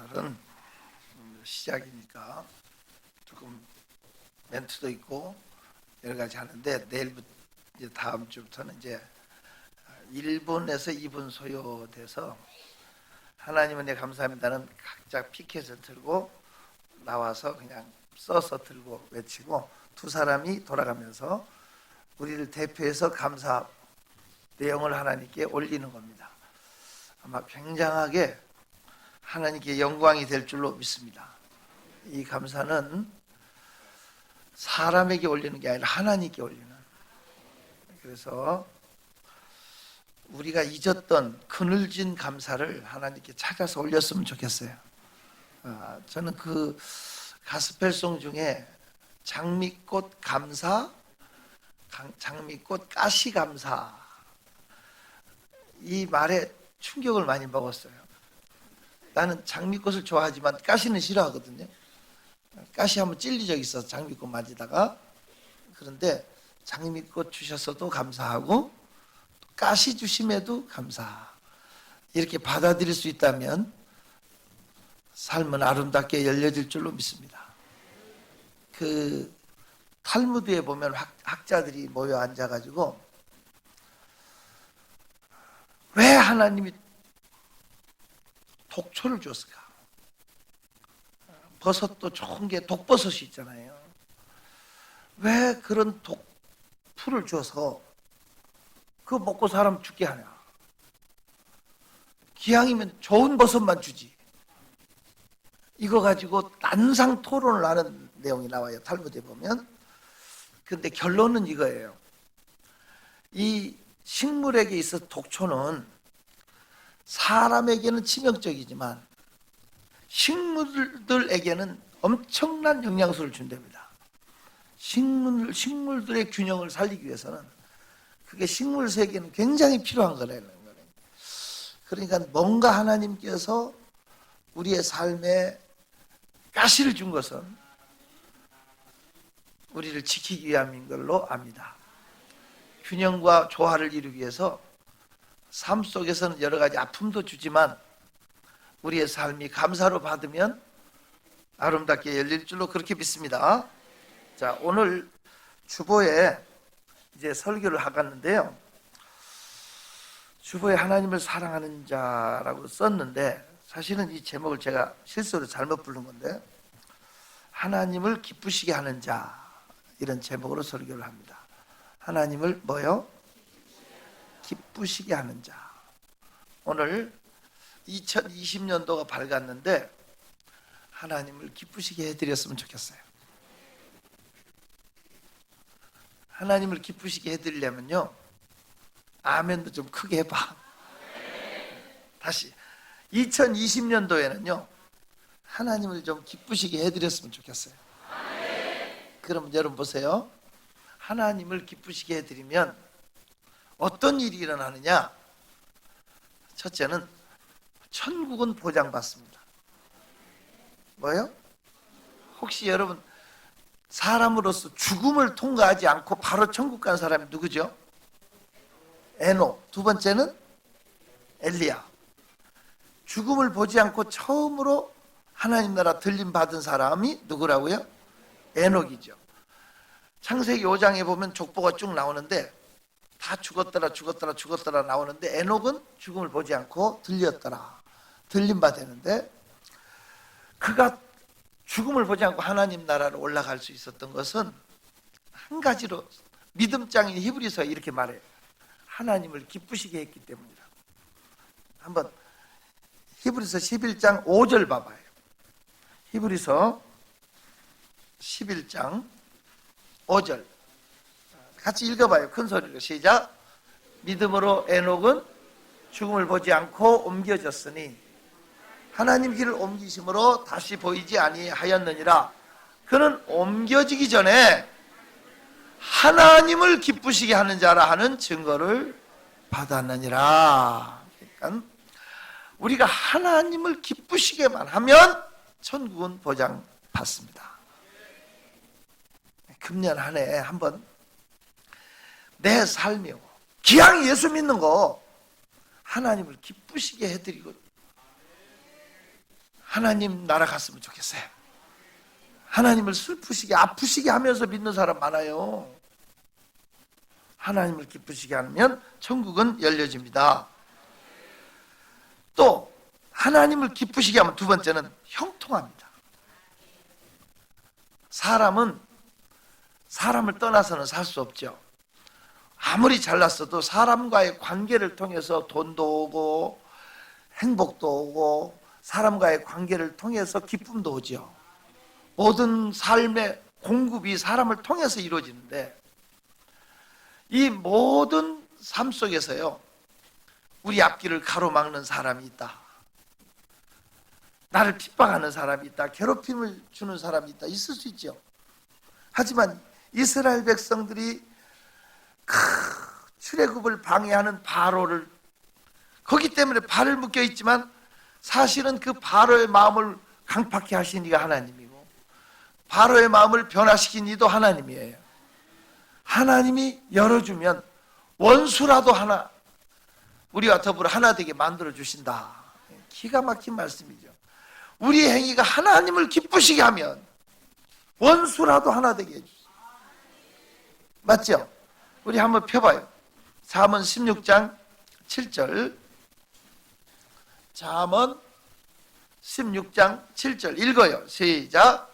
오늘은 시작이니까 조금 멘트도 있고 여러 가지 하는데 내일부터 이제 다음 주부터는 이제 1분에서 2분 소요돼서 하나님 은혜 감사합니다는 각자 피켓을 들고 나와서 그냥 써서 들고 외치고 두 사람이 돌아가면서 우리를 대표해서 감사 내용을 하나님께 올리는 겁니다. 아마 굉장하게 하나님께 영광이 될 줄로 믿습니다. 이 감사는 사람에게 올리는 게 아니라 하나님께 올리는. 그래서 우리가 잊었던 그늘진 감사를 하나님께 찾아서 올렸으면 좋겠어요. 저는 그 가스펠송 중에 장미꽃 감사, 장미꽃 가시 감사 이 말에 충격을 많이 먹었어요. 나는 장미꽃을 좋아하지만 가시는 싫어하거든요. 가시 한번 찔린 적이 있어서 장미꽃 만지다가. 그런데 장미꽃 주셔서도 감사하고 가시 주심에도 감사. 이렇게 받아들일 수 있다면 삶은 아름답게 열려질 줄로 믿습니다. 그 탈무드에 보면 학자들이 모여 앉아가지고 왜 하나님이 독초를 줬을까? 버섯도 좋은 게 독버섯이 있잖아요. 왜 그런 독풀을 줘서 그거 먹고 사람 죽게 하냐? 기왕이면 좋은 버섯만 주지. 이거 가지고 난상 토론을 하는 내용이 나와요. 탈무드에 보면. 근데 결론은 이거예요. 이 식물에게 있어 독초는 사람에게는 치명적이지만 식물들에게는 엄청난 영양소를 준답니다. 식물들의 균형을 살리기 위해서는 그게 식물 세계는 굉장히 필요한 거라는 거예요. 그러니까 뭔가 하나님께서 우리의 삶에 가시를 준 것은 우리를 지키기 위함인 걸로 압니다. 균형과 조화를 이루기 위해서 삶 속에서는 여러 가지 아픔도 주지만 우리의 삶이 감사로 받으면 아름답게 열릴 줄로 그렇게 믿습니다. 자, 오늘 주보에 이제 설교를 하겠는데요. 주보에 하나님을 사랑하는 자라고 썼는데 사실은 이 제목을 제가 실수로 잘못 부른 건데 하나님을 기쁘시게 하는 자 이런 제목으로 설교를 합니다. 하나님을 뭐요? 기쁘시게 하는 자. 오늘 2020년도가 밝았는데 하나님을 기쁘시게 해드렸으면 좋겠어요. 하나님을 기쁘시게 해드리려면요 아멘도 좀 크게 해봐. 다시 2020년도에는요 하나님을 좀 기쁘시게 해드렸으면 좋겠어요. 그러면 여러분 보세요. 하나님을 기쁘시게 해드리면 어떤 일이 일어나느냐? 첫째는 천국은 보장받습니다. 뭐요? 혹시 여러분 사람으로서 죽음을 통과하지 않고 바로 천국 간 사람이 누구죠? 에녹. 두 번째는 엘리야. 죽음을 보지 않고 처음으로 하나님 나라 들림 받은 사람이 누구라고요? 에녹이죠. 창세기 5장에 보면 족보가 쭉 나오는데 다 죽었더라 나오는데 에녹은 죽음을 보지 않고 들렸더라. 들림 받았는데 그가 죽음을 보지 않고 하나님 나라로 올라갈 수 있었던 것은 한 가지로 믿음장인 히브리서에 이렇게 말해요. 하나님을 기쁘시게 했기 때문이다. 한번 히브리서 11장 5절 봐봐요. 히브리서 11장 5절 같이 읽어봐요. 큰 소리로 시작. 믿음으로 에녹은 죽음을 보지 않고 옮겨졌으니 하나님 길을 옮기심으로 다시 보이지 아니하였느니라. 그는 옮겨지기 전에 하나님을 기쁘시게 하는 자라 하는 증거를 받았느니라. 그러니까 우리가 하나님을 기쁘시게만 하면 천국은 보장받습니다. 금년 한 해 한번 내 삶이 기왕 예수 믿는 거 하나님을 기쁘시게 해드리고 하나님 나라 갔으면 좋겠어요. 하나님을 슬프시게 아프시게 하면서 믿는 사람 많아요. 하나님을 기쁘시게 하면 천국은 열려집니다. 또 하나님을 기쁘시게 하면 두 번째는 형통합니다. 사람은 사람을 떠나서는 살 수 없죠. 아무리 잘났어도 사람과의 관계를 통해서 돈도 오고 행복도 오고 사람과의 관계를 통해서 기쁨도 오죠. 모든 삶의 공급이 사람을 통해서 이루어지는데 이 모든 삶 속에서요, 우리 앞길을 가로막는 사람이 있다. 나를 핍박하는 사람이 있다. 괴롭힘을 주는 사람이 있다. 있을 수 있죠. 하지만 이스라엘 백성들이 출애굽을 방해하는 바로를, 거기 때문에 발을 묶여 있지만 사실은 그 바로의 마음을 강팍해 하신 이가 하나님이고 바로의 마음을 변화시킨 이도 하나님이에요. 하나님이 열어주면 원수라도 하나, 우리와 더불어 하나 되게 만들어 주신다. 기가 막힌 말씀이죠. 우리 행위가 하나님을 기쁘시게 하면 원수라도 하나 되게 해주세요. 맞죠? 우리 한번 펴봐요. 잠언 16장 7절. 잠언 16장 7절 읽어요. 시작.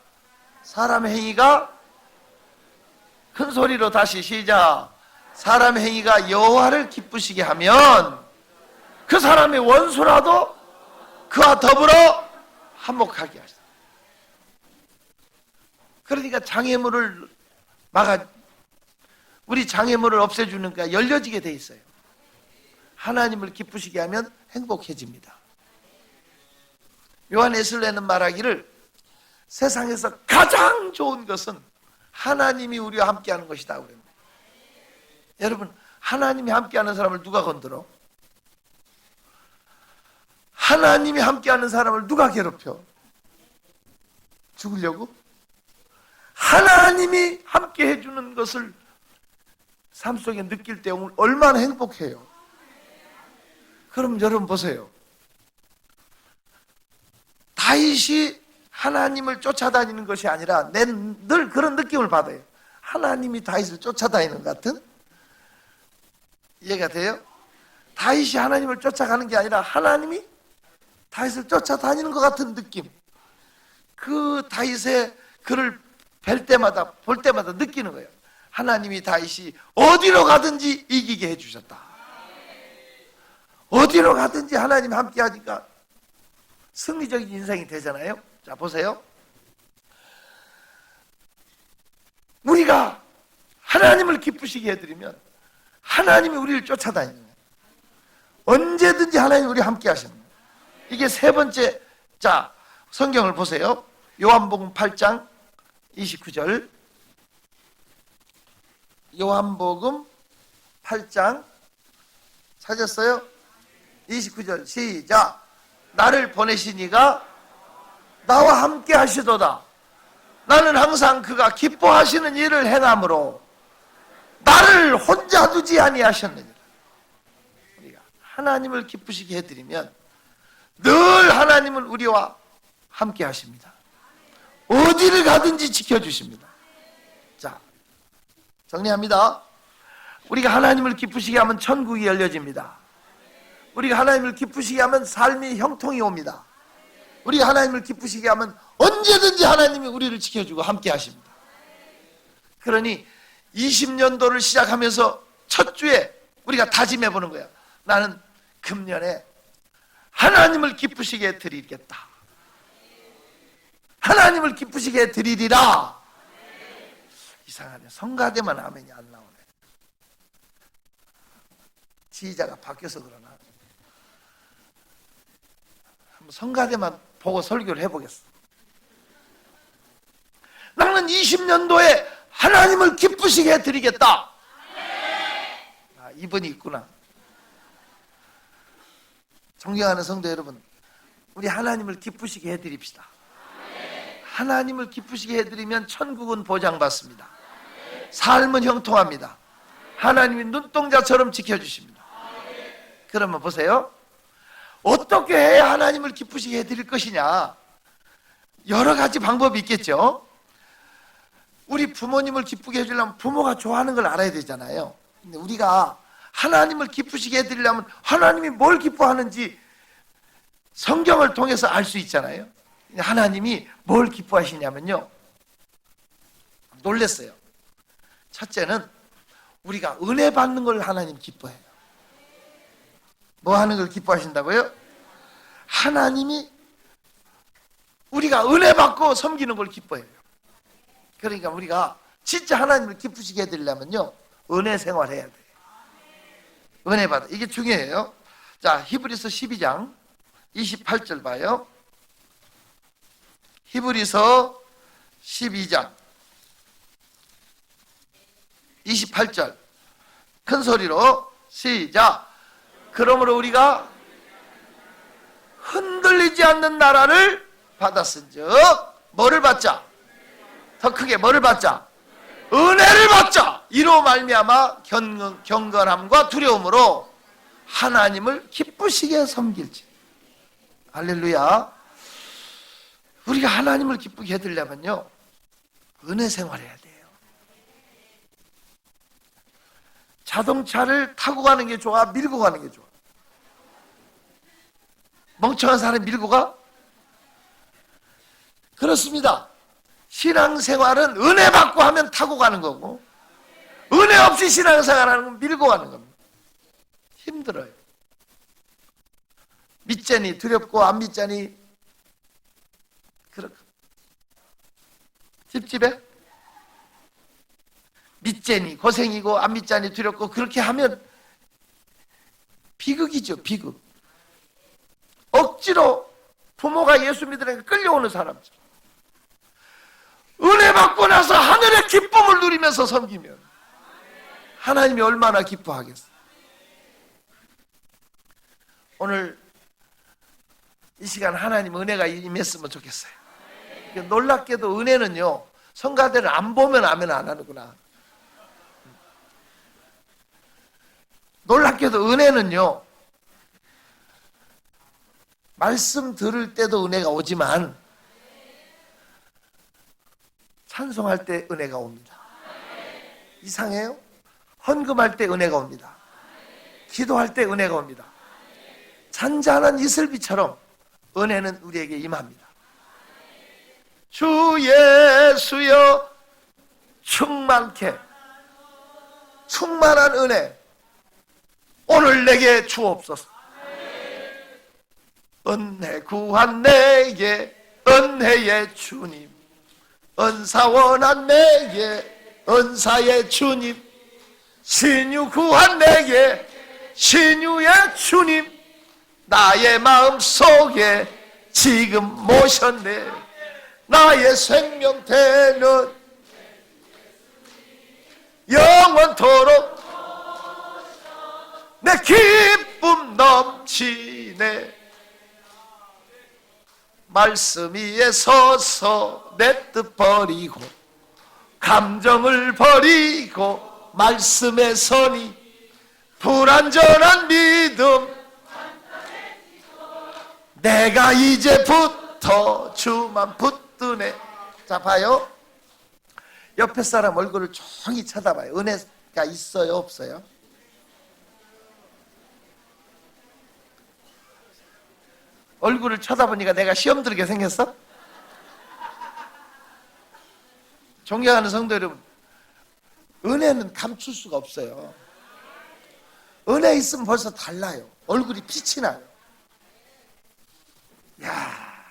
사람 행위가, 큰 소리로 다시 시작. 사람 행위가 여호와를 기쁘시게 하면 그 사람의 원수라도 그와 더불어 한몫하게 하시다. 그러니까 장애물을 우리 장애물을 없애주니까 열려지게 돼 있어요. 하나님을 기쁘시게 하면 행복해집니다. 요한 에슬레는 말하기를 세상에서 가장 좋은 것은 하나님이 우리와 함께하는 것이다 그럽니다. 여러분, 하나님이 함께하는 사람을 누가 건드려? 하나님이 함께하는 사람을 누가 괴롭혀? 죽으려고? 하나님이 함께 해주는 것을 삶 속에 느낄 때 얼마나 행복해요. 그럼 여러분 보세요. 다윗이 하나님을 쫓아다니는 것이 아니라 늘 그런 느낌을 받아요. 하나님이 다윗을 쫓아다니는 것 같은? 이해가 돼요? 다윗이 하나님을 쫓아가는 게 아니라 하나님이 다윗을 쫓아다니는 것 같은 느낌. 그 다윗의 그를 볼 때마다 느끼는 거예요. 하나님이 다윗이 어디로 가든지 이기게 해주셨다. 어디로 가든지 하나님 함께 하니까 승리적인 인생이 되잖아요. 자, 보세요. 우리가 하나님을 기쁘시게 해드리면 하나님이 우리를 쫓아다니는 거예요. 언제든지 하나님이 우리와 함께 하시는 거예요. 이게 세 번째. 자, 성경을 보세요. 요한복음 8장 29절. 요한복음 8장 찾았어요? 29절 시작. 나를 보내신 이가 나와 함께 하시도다. 나는 항상 그가 기뻐하시는 일을 행함으로 나를 혼자 두지 아니하셨느니라. 우리가 하나님을 기쁘시게 해드리면 늘 하나님은 우리와 함께 하십니다. 어디를 가든지 지켜주십니다. 자, 정리합니다. 우리가 하나님을 기쁘시게 하면 천국이 열려집니다. 우리가 하나님을 기쁘시게 하면 삶이 형통이 옵니다. 우리가 하나님을 기쁘시게 하면 언제든지 하나님이 우리를 지켜주고 함께 하십니다. 그러니 20년도를 시작하면서 첫 주에 우리가 다짐해 보는 거야. 나는 금년에 하나님을 기쁘시게 해드리겠다. 하나님을 기쁘시게 해드리리라. 이상하네. 성가대만 아멘이 안 나오네. 지휘자가 바뀌어서 그러나. 한번 성가대만 보고 설교를 해보겠어. 나는 20년도에 하나님을 기쁘시게 해드리겠다. 아, 이번이 있구나. 존경하는 성도 여러분, 우리 하나님을 기쁘시게 해드립시다. 하나님을 기쁘시게 해드리면 천국은 보장받습니다. 삶은 형통합니다. 하나님이 눈동자처럼 지켜주십니다. 그러면 보세요. 어떻게 해야 하나님을 기쁘시게 해드릴 것이냐? 여러 가지 방법이 있겠죠. 우리 부모님을 기쁘게 해주려면 부모가 좋아하는 걸 알아야 되잖아요. 근데 우리가 하나님을 기쁘시게 해드리려면 하나님이 뭘 기뻐하는지 성경을 통해서 알 수 있잖아요. 하나님이 뭘 기뻐하시냐면요, 놀랬어요. 첫째는 우리가 은혜 받는 걸 하나님 기뻐해요. 뭐 하는 걸 기뻐하신다고요? 하나님이 우리가 은혜 받고 섬기는 걸 기뻐해요. 그러니까 우리가 진짜 하나님을 기쁘시게 해드리려면요, 은혜 생활해야 돼요. 은혜 받아. 이게 중요해요. 자, 히브리서 12장 28절 봐요. 히브리서 12장 28절 큰 소리로 시작. 그러므로 우리가 흔들리지 않는 나라를 받았은즉 뭐를 받자? 더 크게 뭐를 받자? 은혜를 받자. 이로 말미암아 경건함과 두려움으로 하나님을 기쁘시게 섬길지. 할렐루야. 우리가 하나님을 기쁘게 해드리려면요, 은혜 생활해야 돼요. 자동차를 타고 가는 게 좋아? 밀고 가는 게 좋아? 멍청한 사람이 밀고 가? 그렇습니다. 신앙생활은 은혜 받고 하면 타고 가는 거고, 은혜 없이 신앙생활하는 건 밀고 가는 겁니다. 힘들어요. 믿자니 두렵고 안 믿자니 그렇고. 찝찝해? 믿자니 고생이고 안 믿자니 두렵고, 그렇게 하면 비극이죠. 비극. 억지로 부모가 예수 믿으려니까 끌려오는 사람처럼. 은혜 받고 나서 하늘의 기쁨을 누리면서 섬기면 하나님이 얼마나 기뻐하겠어요. 오늘 이 시간 하나님 은혜가 임했으면 좋겠어요. 놀랍게도 은혜는요, 성가대를 안 보면 아멘 안 하는구나. 놀랍게도 은혜는요, 말씀 들을 때도 은혜가 오지만 찬송할 때 은혜가 옵니다. 이상해요? 헌금할 때 은혜가 옵니다. 기도할 때 은혜가 옵니다. 잔잔한 이슬비처럼 은혜는 우리에게 임합니다. 주 예수여 충만케, 충만한 은혜 오늘 내게 주옵소서. 은혜 구한 내게 은혜의 주님, 은사 원한 내게 은사의 주님, 신유 구한 내게 신유의 주님, 나의 마음속에 지금 모셨네. 나의 생명되는 영원토록 내 기쁨 넘치네. 말씀 위에 서서 내 뜻 버리고 감정을 버리고 말씀에 서니 불완전한 믿음 내가 이제부터 주만 붙드네. 자, 봐요. 옆에 사람 얼굴을 조용히 쳐다봐요. 은혜가 있어요, 없어요? 얼굴을 쳐다보니까 내가 시험 들게 생겼어? 존경하는 성도 여러분, 은혜는 감출 수가 없어요. 은혜 있으면 벌써 달라요. 얼굴이 빛이 나요. 야,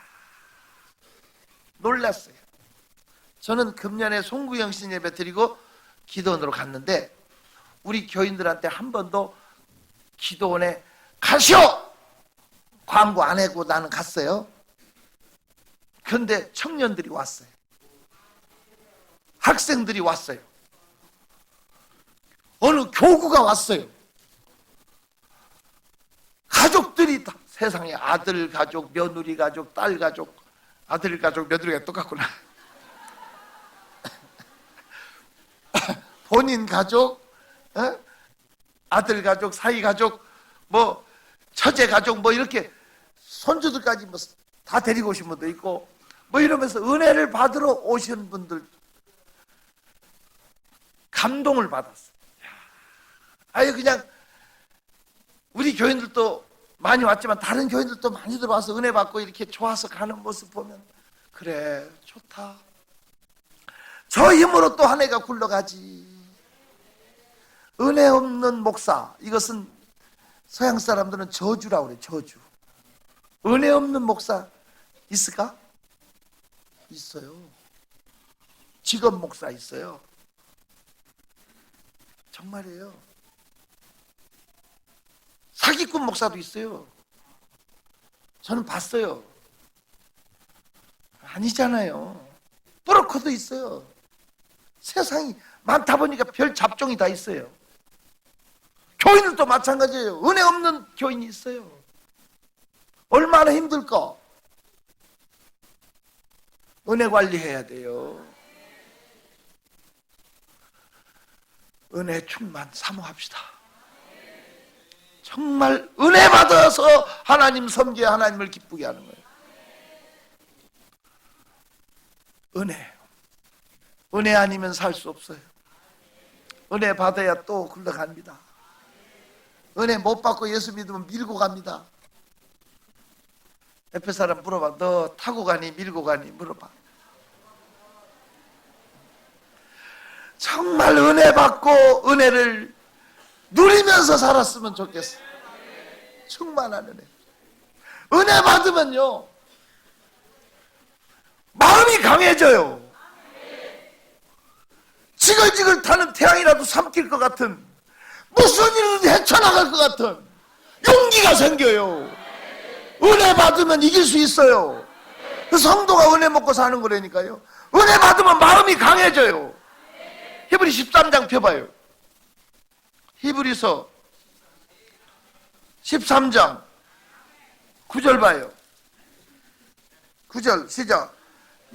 놀랐어요. 저는 금년에 송구영 씨 예배 드리고 기도원으로 갔는데 우리 교인들한테 한 번도 기도원에 가시오! 광고 안 하고 나는 갔어요. 그런데 청년들이 왔어요. 학생들이 왔어요. 어느 교구가 왔어요. 가족들이 다, 세상에 아들 가족, 며느리 가족, 딸 가족, 아들 가족, 며느리가 똑같구나. 본인 가족, 아들 가족, 사이 가족, 뭐 처제 가족, 뭐 이렇게 손주들까지 뭐 다 데리고 오신 분도 있고, 뭐 이러면서 은혜를 받으러 오시는 분들 감동을 받았어요. 아예 그냥 우리 교인들도 많이 왔지만 다른 교인들도 많이들 와서 은혜 받고 이렇게 좋아서 가는 모습 보면 그래 좋다. 저 힘으로 또 한 해가 굴러가지. 은혜 없는 목사, 이것은 서양 사람들은 저주라고 그래. 저주. 은혜 없는 목사 있을까? 있어요. 직업 목사 있어요. 정말이에요. 사기꾼 목사도 있어요. 저는 봤어요. 아니잖아요. 브로커도 있어요. 세상이 많다 보니까 별 잡종이 다 있어요. 교인들도 마찬가지예요. 은혜 없는 교인이 있어요. 얼마나 힘들까? 은혜 관리해야 돼요. 은혜 충만 사모합시다. 정말 은혜 받아서 하나님 섬기어 하나님을 기쁘게 하는 거예요. 은혜 아니면 살 수 없어요. 은혜 받아야 또 굴러갑니다. 은혜 못 받고 예수 믿으면 밀고 갑니다. 옆에 사람 물어봐. 너 타고 가니 밀고 가니 물어봐. 정말 은혜 받고 은혜를 누리면서 살았으면 좋겠어. 충만한 은혜. 은혜 받으면요 마음이 강해져요. 지글지글 타는 태양이라도 삼킬 것 같은, 무슨 일이든 헤쳐나갈 것 같은 용기가 생겨요. 은혜 받으면 이길 수 있어요. 그 성도가 은혜 먹고 사는 거라니까요. 은혜 받으면 마음이 강해져요. 히브리 13장 펴봐요. 히브리서 13장 9절 봐요. 9절 시작.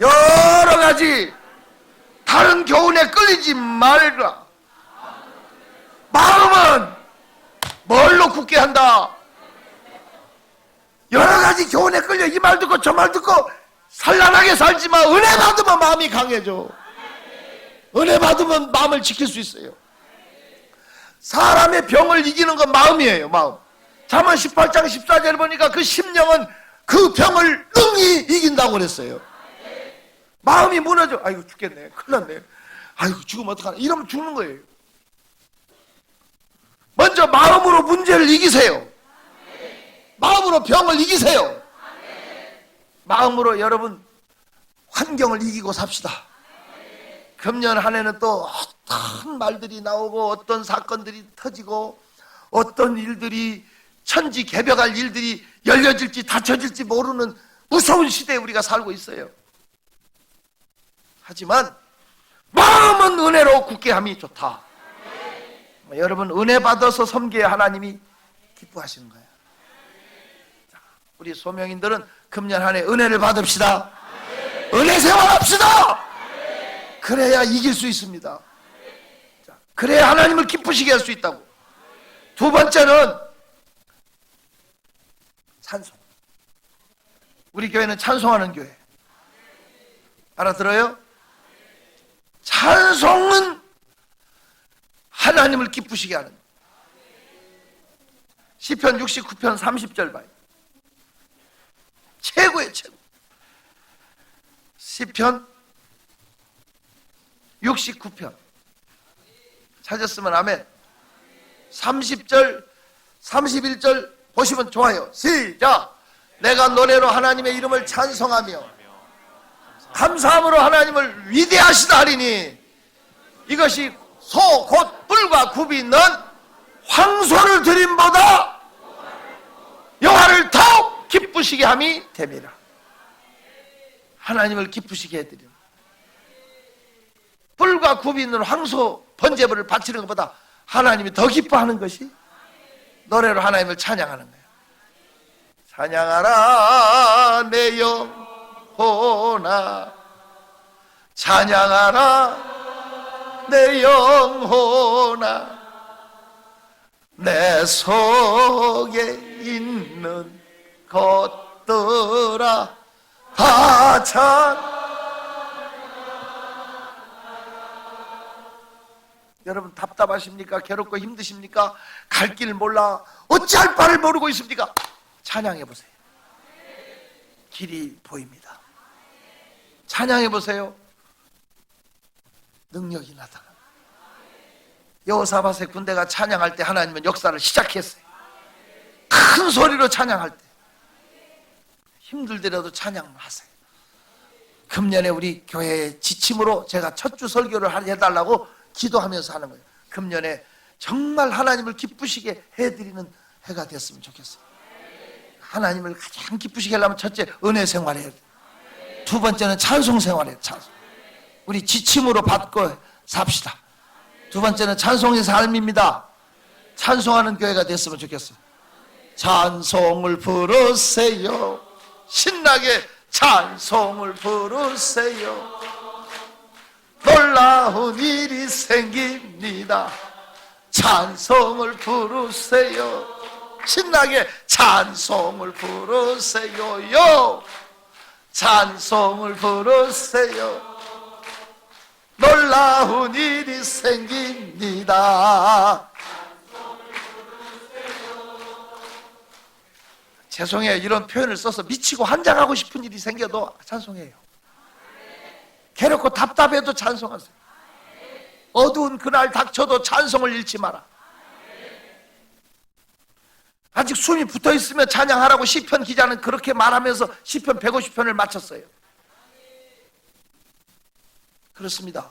여러 가지 다른 교훈에 끌리지 말라. 마음은 뭘로 굳게 한다? 여러 가지 교훈에 끌려 이 말 듣고 저 말 듣고 산란하게 살지만 은혜 받으면 마음이 강해져. 은혜 받으면 마음을 지킬 수 있어요. 사람의 병을 이기는 건 마음이에요. 마음. 잠언 18장 14절 보니까 그 심령은 그 병을 능히 이긴다고 그랬어요. 마음이 무너져. 아이고 죽겠네. 큰일 났네. 아이고 죽으면 어떡하나. 이러면 죽는 거예요. 먼저 마음으로 문제를 이기세요. 마음으로 병을 이기세요. 마음으로 여러분 환경을 이기고 삽시다. 금년 한 해는 또 어떤 말들이 나오고 어떤 사건들이 터지고 어떤 일들이 천지개벽할 일들이 열려질지 닫혀질지 모르는 무서운 시대에 우리가 살고 있어요. 하지만 마음은 은혜로 굳게 함이 좋다. 여러분 은혜 받아서 섬겨야 하나님이 기뻐하시는 거예요. 우리 소명인들은 금년 한 해 은혜를 받읍시다. 은혜 생활합시다. 그래야 이길 수 있습니다. 그래야 하나님을 기쁘시게 할 수 있다고. 두 번째는 찬송. 우리 교회는 찬송하는 교회. 알아들어요? 찬송은 하나님을 기쁘시게 하는. 시편 69편 30절 봐요. 최고의 최고. 시편 69편 찾았으면 아멘. 30절 31절 보시면 좋아요. 시작. 내가 노래로 하나님의 이름을 찬송하며 감사함으로 하나님을 위대하시다 하리니 이것이 소 곧 뿔과 굽이 있는 황소를 드림보다 여호와를 더욱 기쁘시게 함이 됨이라. 하나님을 기쁘시게 해드리는 뿔과 굽이 있는 황소 번제물을 바치는 것보다 하나님이 더 기뻐하는 것이 노래로 하나님을 찬양하는 거예요. 찬양하라 내 영혼아 찬양하라 내 영혼아 내 속에 있는 것들아 하찬. 여러분 답답하십니까? 괴롭고 힘드십니까? 갈 길 몰라 어찌할 바를 모르고 있습니까? 찬양해 보세요. 길이 보입니다. 찬양해 보세요. 능력이 나타납니다. 여호사밧의 군대가 찬양할 때 하나님은 역사를 시작했어요. 큰 소리로 찬양할 때 힘들더라도 찬양을 하세요. 금년에 우리 교회의 지침으로 제가 첫 주 설교를 해달라고 기도하면서 하는 거예요. 금년에 정말 하나님을 기쁘시게 해드리는 해가 됐으면 좋겠어요. 하나님을 가장 기쁘시게 하려면 첫째 은혜 생활해야 돼요. 두 번째는 찬송 생활해야 돼요. 찬송. 우리 지침으로 받고 삽시다. 두 번째는 찬송의 삶입니다. 찬송하는 교회가 됐으면 좋겠어요. 찬송을 부르세요. 신나게 찬송을 부르세요. 놀라운 일이 생깁니다. 찬송을 부르세요. 신나게 찬송을 부르세요. 찬송을 부르세요. 놀라운 일이 생깁니다. 죄송해요. 이런 표현을 써서 미치고 환장하고 싶은 일이 생겨도 찬송해요. 괴롭고 답답해도 찬송하세요. 어두운 그날 닥쳐도 찬송을 잃지 마라. 아직 숨이 붙어있으면 찬양하라고 시편 기자는 그렇게 말하면서 시편 150편을 마쳤어요. 그렇습니다.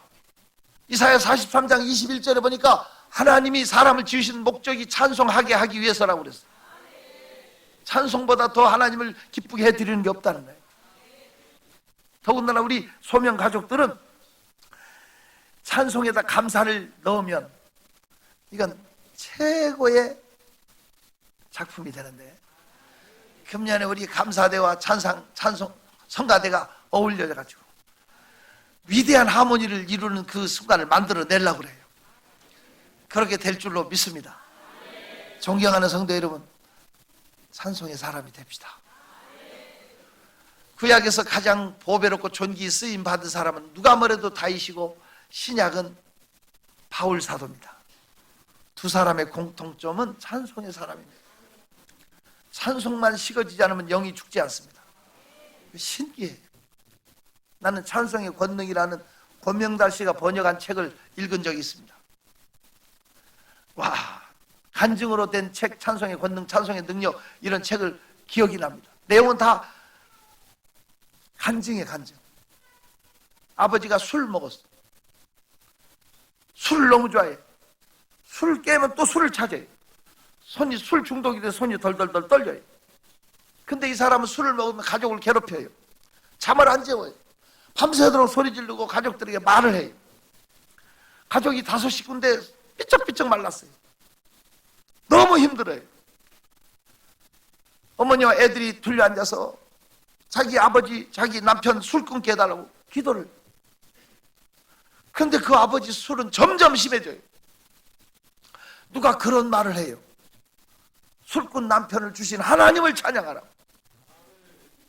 이사야 43장 21절에 보니까 하나님이 사람을 지으신 목적이 찬송하게 하기 위해서라고 그랬어요. 찬송보다 더 하나님을 기쁘게 해드리는 게 없다는 거예요. 더군다나 우리 소명 가족들은 찬송에다 감사를 넣으면 이건 최고의 작품이 되는데, 금년에 우리 감사대와 찬송 성가대가 어울려가지고 위대한 하모니를 이루는 그 순간을 만들어내려고 그래요. 그렇게 될 줄로 믿습니다. 존경하는 성도 여러분, 찬송의 사람이 됩시다. 구약에서 가장 보배롭고 존귀 쓰임 받은 사람은 누가 뭐래도 다윗이고 신약은 바울 사도입니다. 두 사람의 공통점은 찬송의 사람입니다. 찬송만 식어지지 않으면 영이 죽지 않습니다. 신기해요. 나는 찬송의 권능이라는 권명달 씨가 번역한 책을 읽은 적이 있습니다. 와, 간증으로 된 책, 찬송의 권능, 찬송의 능력, 이런 책을 기억이 납니다. 내용은 다 간증이에요. 간증. 아버지가 술 먹었어. 술을 너무 좋아해. 술 깨면 또 술을 찾아요. 손이 술 중독이 돼서 손이 덜덜덜 떨려요. 근데 이 사람은 술을 먹으면 가족을 괴롭혀요. 잠을 안 재워요. 밤새도록 소리 지르고 가족들에게 말을 해요. 가족이 5식구인데 삐쩍삐쩍 말랐어요. 너무 힘들어요. 어머니와 애들이 둘러앉아서 자기 아버지, 자기 남편 술 끊게 해달라고 기도를. 그런데 그 아버지 술은 점점 심해져요. 누가 그런 말을 해요. 술꾼 남편을 주신 하나님을 찬양하라.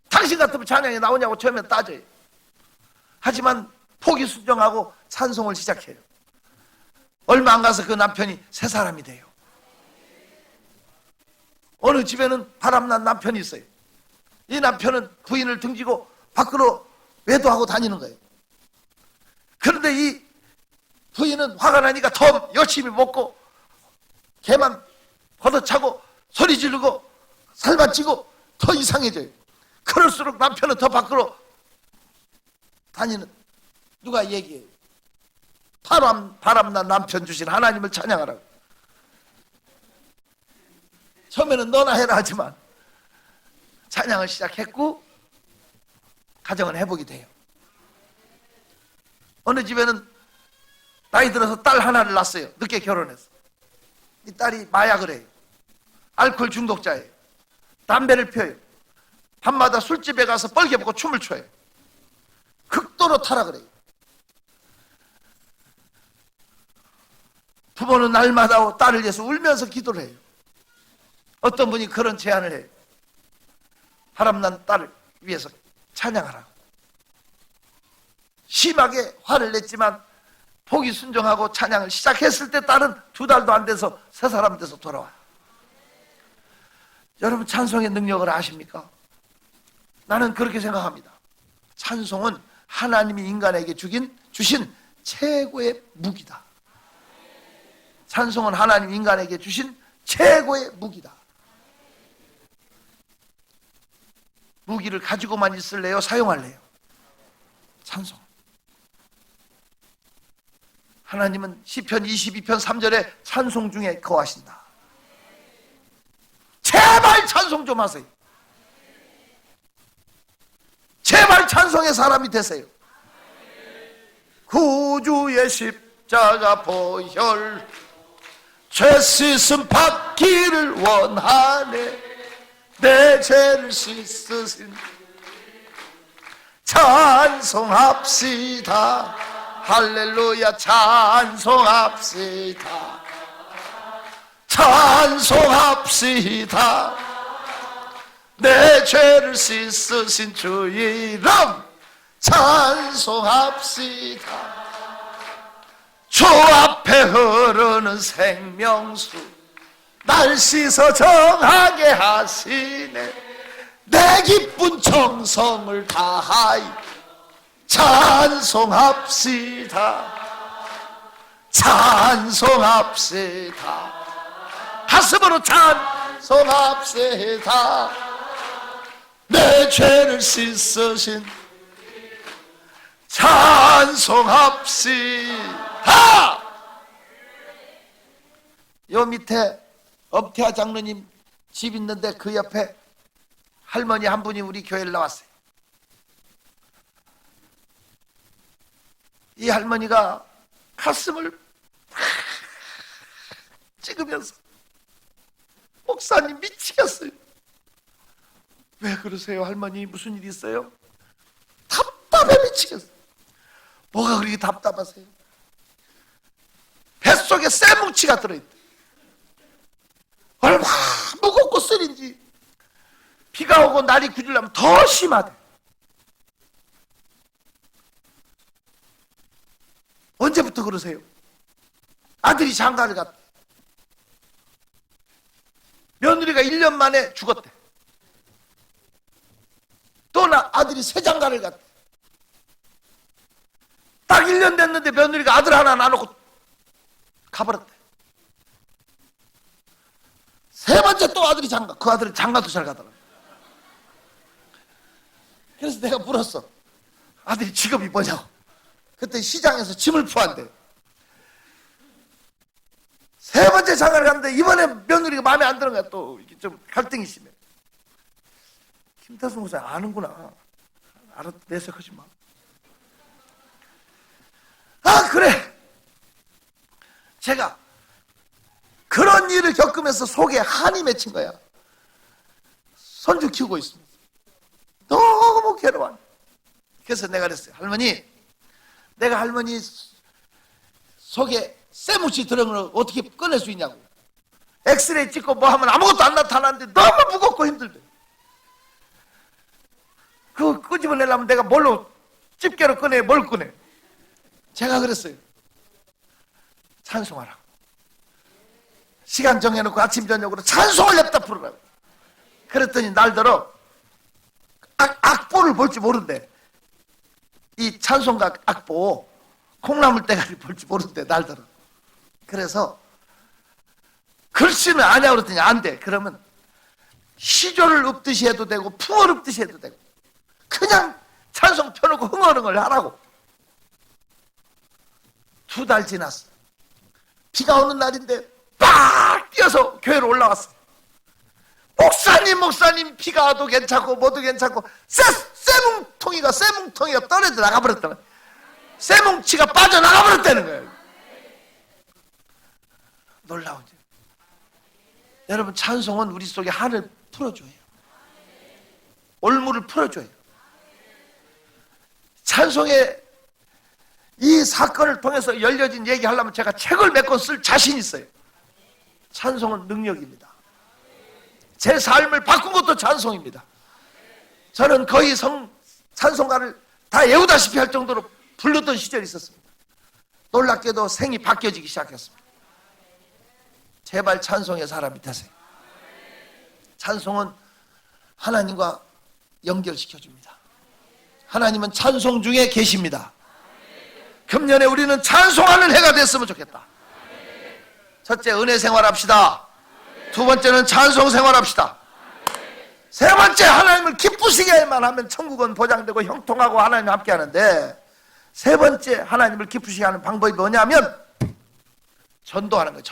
당신 같으면 찬양이 나오냐고 처음에 따져요. 하지만 포기 순종하고 찬송을 시작해요. 얼마 안 가서 그 남편이 새 사람이 돼요. 어느 집에는 바람난 남편이 있어요. 이 남편은 부인을 등지고 밖으로 외도하고 다니는 거예요. 그런데 이 부인은 화가 나니까 더 열심히 먹고 개만 걷어차고 소리 지르고 살만 찌고 더 이상해져요. 그럴수록 남편은 더 밖으로 다니는. 누가 얘기해요? 바람난 남편 주신 하나님을 찬양하라고. 처음에는 너나 해라 하지만 찬양을 시작했고 가정을 회복이 돼요. 어느 집에는 나이 들어서 딸 하나를 낳았어요. 늦게 결혼해서. 이 딸이 마약을 해요. 알코올 중독자예요. 담배를 피워요. 밤마다 술집에 가서 뻘개 벗고 춤을 춰요. 극도로 타락을 해요. 부모는 날마다 딸을 위해서 울면서 기도를 해요. 어떤 분이 그런 제안을 해요. 바람난 딸을 위해서 찬양하라고. 심하게 화를 냈지만 복이 순종하고 찬양을 시작했을 때 딸은 2달도 안 돼서 새 사람 돼서 돌아와요. 여러분, 찬송의 능력을 아십니까? 나는 그렇게 생각합니다. 찬송은 하나님이 인간에게 주신 최고의 무기다. 찬송은 하나님 인간에게 주신 최고의 무기다. 무기를 가지고만 있을래요? 사용할래요? 찬송. 하나님은 시편 22편 3절에 찬송 중에 거하신다. 제발 찬송 좀 하세요. 제발 찬송의 사람이 되세요. 구주의 십자가 보혈 죄 씻음 받기를 원하네. 내 죄를 씻으신 찬송합시다. 할렐루야. 찬송합시다. 찬송합시다. 내 죄를 씻으신 주 이름 찬송합시다. 주 앞에 흐르는 생명수 날 씻어 정하게 하시네. 내 기쁜 정성을 다하여 찬송합시다. 찬송합시다. 가슴으로 찬송합시다. 내 죄를 씻으신 찬송합시다. 요 밑에 엄태아 장로님 집 있는데 그 옆에 할머니 한 분이 우리 교회를 나왔어요. 이 할머니가 가슴을 찍으면서 목사님 미치겠어요. 왜 그러세요 할머니? 무슨 일 있어요? 답답해 미치겠어요. 뭐가 그렇게 답답하세요? 뱃속에 쇠뭉치가 들어있대. 얼마나 무겁고 쓰린지. 비가 오고 날이 굳으려면 더 심하대. 언제부터 그러세요? 아들이 장가를 갔대. 며느리가 1년 만에 죽었대. 또 아들이 새 장가를 갔대. 딱 1년 됐는데 며느리가 아들 하나 놔놓고 가버렸대. 세 번째 또 아들이 장가. 그 아들은 장가도 잘 가더라. 그래서 내가 물었어. 아들이 직업이 뭐냐고. 그때 시장에서 짐을 푸한대. 세 번째 장가를 갔는데 이번에 며느리가 마음에 안 드는 거야. 또 좀 갈등이 심해. 김태수 목사 아는구나. 알아, 내색하지 마. 아, 그래. 제가 그런 일을 겪으면서 속에 한이 맺힌 거야. 손주 키우고 있습니다. 너무 괴로워. 그래서 내가 그랬어요. 할머니, 내가 할머니 속에 쇠뭉치 들어간 걸 어떻게 꺼낼 수 있냐고. 엑스레이 찍고 뭐 하면 아무것도 안 나타나는데 너무 무겁고 힘들대. 그거 끄집어내려면 내가 뭘로, 집게로 꺼내, 뭘 꺼내? 제가 그랬어요. 찬송하라고. 시간 정해놓고 아침 저녁으로 찬송을 냅다 부르라고. 그랬더니 날더러 악보를 볼지 모른대. 이 찬송가 악보 콩나물 대가리 볼지 모른대. 날더러. 그래서 글씨는 아냐고 그랬더니 안 돼. 그러면 시조를 읊듯이 해도 되고 풍을 읊듯이 해도 되고 그냥 찬송 펴놓고 흥얼흥얼 하라고. 2달 지났어. 비가 오는 날인데 빡 뛰어서 교회로 올라왔어. 목사님 비가 와도 괜찮고 뭐도 괜찮고 쇠뭉텅이가 떨어져 나가버렸다는 거야. 쇠뭉치가 빠져나가버렸다는 거예요. 놀라우죠. 여러분, 찬송은 우리 속에 한을 풀어줘요. 올무를 풀어줘요. 찬송의 이 사건을 통해서 열려진 얘기하려면 제가 책을 몇 권 쓸 자신 있어요. 찬송은 능력입니다. 제 삶을 바꾼 것도 찬송입니다. 저는 거의 찬송가를 다 외우다시피 할 정도로 불렀던 시절이 있었습니다. 놀랍게도 생이 바뀌어지기 시작했습니다. 제발 찬송의 사람이 되세요. 찬송은 하나님과 연결시켜줍니다. 하나님은 찬송 중에 계십니다. 금년에 우리는 찬송하는 해가 됐으면 좋겠다. 첫째, 은혜 생활합시다. 두 번째는 찬송 생활합시다. 세 번째, 하나님을 기쁘시게만 하면 천국은 보장되고 형통하고 하나님과 함께 하는데, 세 번째 하나님을 기쁘시게 하는 방법이 뭐냐면 전도하는 거예요.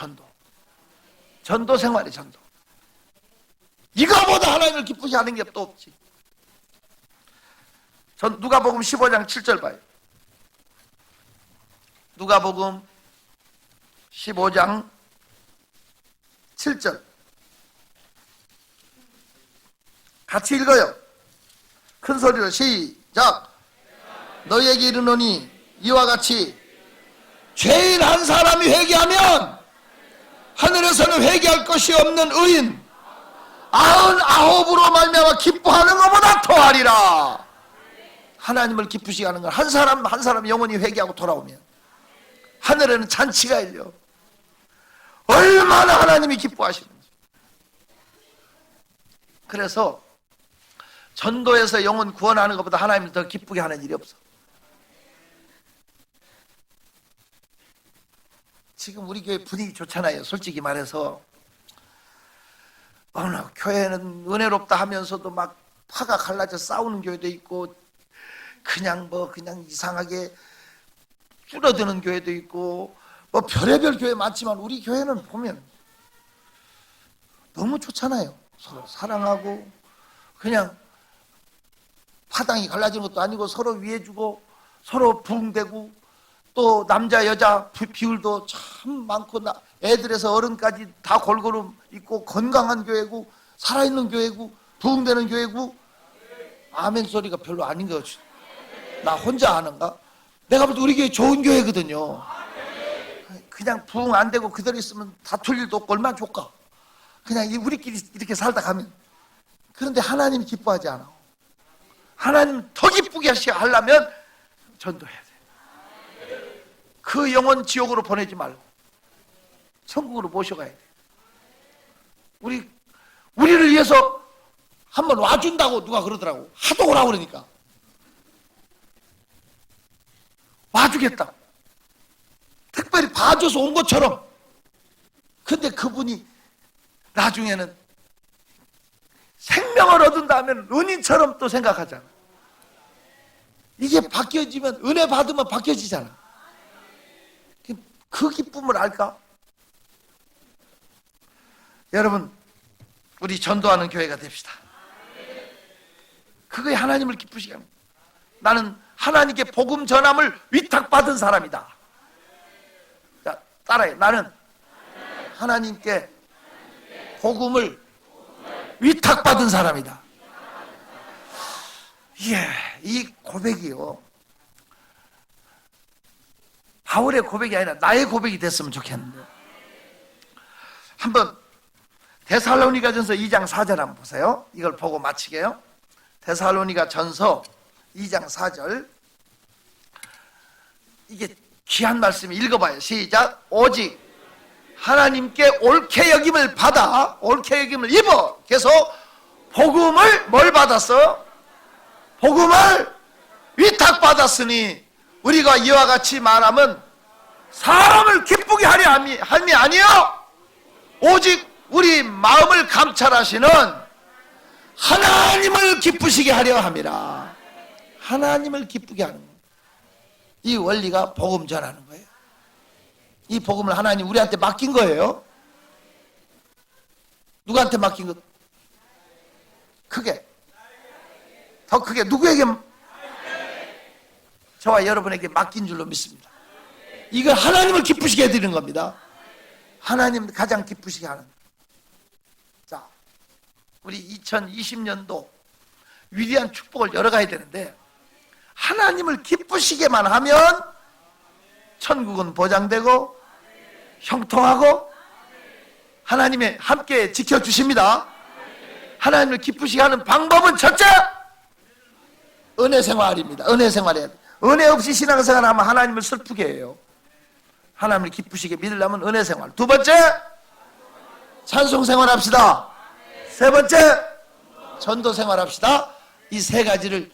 전도 생활이 전도. 이거보다 하나님을 기쁘시게 하는 게 또 없지. 누가복음 15장 7절 봐요. 누가복음 15장 7절 같이 읽어요. 큰 소리로 시작. 너희에게 이르노니 이와 같이 죄인 한 사람이 회개하면 하늘에서는 회개할 것이 없는 의인 99으로 말미암아 기뻐하는 것보다 더하리라. 하나님을 기쁘시게 하는 건 한 사람 한 사람 영원히 회개하고 돌아오면 하늘에는 잔치가 열려. 얼마나 하나님이 기뻐하시는지. 그래서 전도에서 영혼 구원하는 것보다 하나님을 더 기쁘게 하는 일이 없어. 지금 우리 교회 분위기 좋잖아요. 솔직히 말해서 어느 교회는 은혜롭다 하면서도 막 파가 갈라져 싸우는 교회도 있고, 그냥 이상하게 줄어드는 교회도 있고, 뭐 별의별 교회 많지만 우리 교회는 보면 너무 좋잖아요. 서로 사랑하고, 그냥 파당이 갈라지는 것도 아니고 서로 위해주고 서로 부흥되고, 또 남자 여자 비율도 참 많고, 애들에서 어른까지 다 골고루 있고, 건강한 교회고 살아있는 교회고 부흥되는 교회고. 아멘 소리가 별로 아닌 것 같아. 나 혼자 아는가? 내가 볼 때 우리 교회 좋은 교회거든요. 그냥 부흥 안 되고 그대로 있으면 다툴 일도 없고 얼마나 좋까. 그냥 우리끼리 이렇게 살다 가면. 그런데 하나님이 기뻐하지 않아. 하나님 더 기쁘게 하려면 전도해야 돼. 그 영혼 지옥으로 보내지 말고 천국으로 모셔가야 돼. 우리를 위해서 한번 와준다고 누가 그러더라고. 하도 오라고 그러니까 와주겠다. 특별히 봐줘서 온 것처럼. 근데 그분이 나중에는 생명을 얻은다면 은인처럼 또 생각하잖아. 이게 바뀌어지면, 은혜 받으면 바뀌어지잖아. 그 기쁨을 알까? 여러분, 우리 전도하는 교회가 됩시다. 그거에 하나님을 기쁘시게 합니다. 나는 하나님께 복음 전함을 위탁받은 사람이다. 자, 따라해. 나는 하나님께 복음을 위탁받은 사람이다. 예, 이 고백이요, 바울의 고백이 아니라 나의 고백이 됐으면 좋겠는데, 한번 데살로니가전서 2장 4절 한번 보세요. 이걸 보고 마치게요. 데살로니가전서 2장 4절. 이게 귀한 말씀이, 읽어봐요. 시작. 오직 하나님께 옳게 여김을 받아, 옳게 여김을 입어. 그래서 복음을 뭘 받았어? 복음을 위탁받았으니 우리가 이와 같이 말하면 사람을 기쁘게 하려 함이 아니요 오직 우리 마음을 감찰하시는 하나님을 기쁘시게 하려 함이라. 하나님을 기쁘게 하는 거예요. 이 원리가 복음 전하는 거예요. 이 복음을 하나님 우리한테 맡긴 거예요. 누구한테 맡긴 것? 크게, 더 크게, 누구에게? 저와 여러분에게 맡긴 줄로 믿습니다. 이걸 하나님을 기쁘시게 해드리는 겁니다. 하나님 가장 기쁘시게 하는. 자, 우리 2020년도 위대한 축복을 열어가야 되는데, 하나님을 기쁘시게만 하면 천국은 보장되고 형통하고 하나님의 함께 지켜주십니다. 하나님을 기쁘시게 하는 방법은 첫째, 은혜 생활입니다. 은혜 생활해야 돼. 은혜 없이 신앙생활하면 하나님을 슬프게 해요. 하나님을 기쁘시게 믿으려면 은혜 생활. 두 번째, 찬송 생활합시다. 세 번째, 전도 생활합시다. 이 세 가지를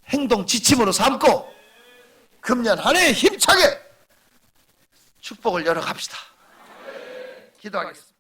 행동 지침으로 삼고 금년 한 해 힘차게 축복을 열어갑시다. 기도하겠습니다.